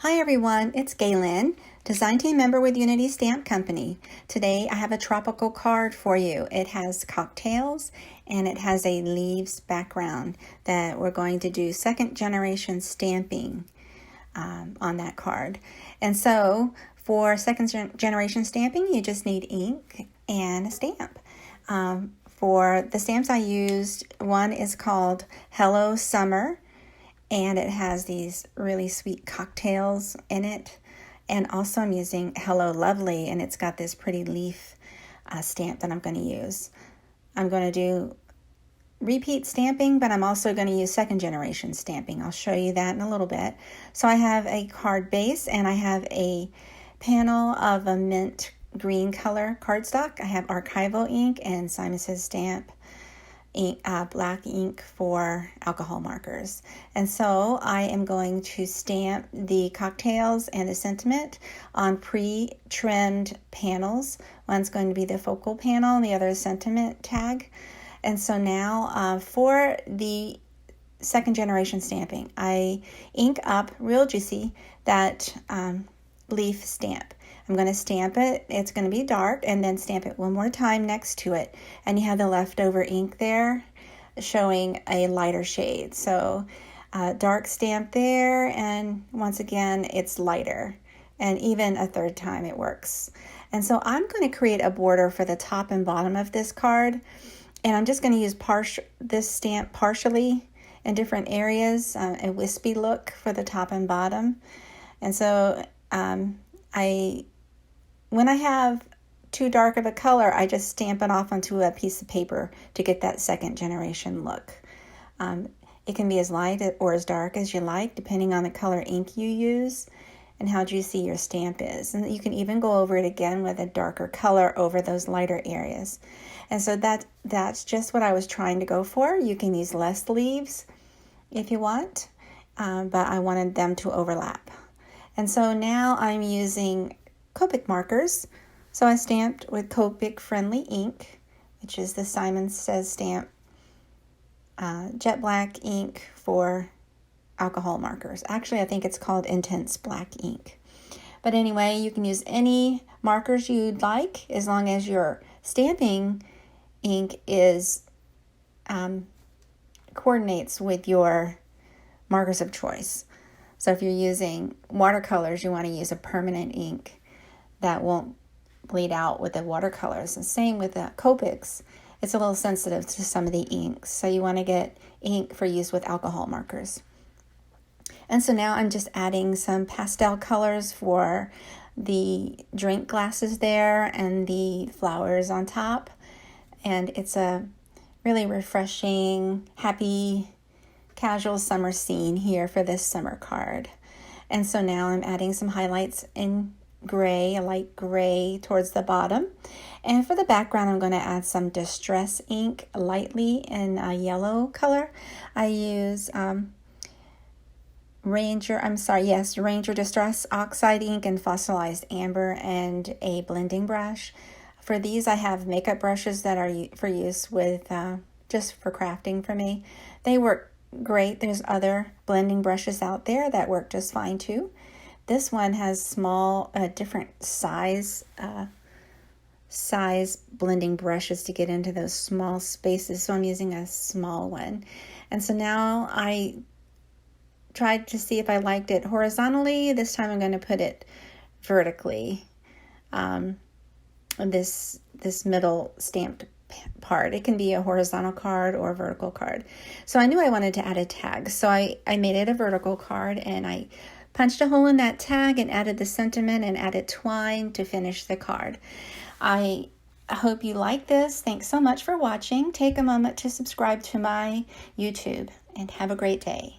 Hi everyone, it's Gaylin, design team member with Unity Stamp Company. Today I have a tropical card for you. It has cocktails and it has a leaves background that we're going to do second generation stamping on that card. And so for second generation stamping, you just need ink and a stamp. For the stamps I used, one is called Hello Summer, and it has these really sweet cocktails in it. And also I'm using Hello Lovely, and it's got this pretty leaf stamp that I'm going to use. I'm going to do repeat stamping, but I'm also going to use second generation stamping. I'll show you that in a little bit. So I have a card base and I have a panel of a mint green color cardstock. I have archival ink and Simon Says Stamp ink, black ink for alcohol markers. And so I am going to stamp the cocktails and the sentiment on pre-trimmed panels. One's going to be the focal panel and the other is sentiment tag. And so now for the second generation stamping, I ink up real juicy that leaf stamp. I'm going to stamp it. It's going to be dark, and then stamp it one more time next to it. And you have the leftover ink there showing a lighter shade. So dark stamp there, and once again, it's lighter. And even a third time it works. And so I'm going to create a border for the top and bottom of this card. And I'm just going to use this stamp partially in different areas, a wispy look for the top and bottom. And so when I have too dark of a color, I just stamp it off onto a piece of paper to get that second generation look. It can be as light or as dark as you like, depending on the color ink you use and how juicy your stamp is. And you can even go over it again with a darker color over those lighter areas. And so that's just what I was trying to go for. You can use less leaves if you want, but I wanted them to overlap. And so now I'm using Copic markers. So I stamped with Copic Friendly ink, which is the Simon Says Stamp jet black ink for alcohol markers. Actually, I think it's called Intense Black ink. But anyway, you can use any markers you'd like as long as your stamping ink is coordinates with your markers of choice. So if you're using watercolors, you want to use a permanent ink that won't bleed out with the watercolors. And same with the Copics. It's a little sensitive to some of the inks. So you want to get ink for use with alcohol markers. And so now I'm just adding some pastel colors for the drink glasses there and the flowers on top. And it's a really refreshing, happy, casual summer scene here for this summer card. And so now I'm adding some highlights in gray, a light gray towards the bottom. And for the background, I'm going to add some distress ink lightly in a yellow color. I use Ranger Distress Oxide ink and fossilized amber and a blending brush. For these, I have makeup brushes that are for use with just for crafting for me. They work great. There's other blending brushes out there that work just fine too. This one has small, different size blending brushes to get into those small spaces. So I'm using a small one. And so now I tried to see if I liked it horizontally. This time I'm going to put it vertically. This middle stamped part. It can be a horizontal card or a vertical card. So I knew I wanted to add a tag. So I made it a vertical card, and I punched a hole in that tag and added the sentiment and added twine to finish the card. I hope you like this. Thanks so much for watching. Take a moment to subscribe to my YouTube and have a great day.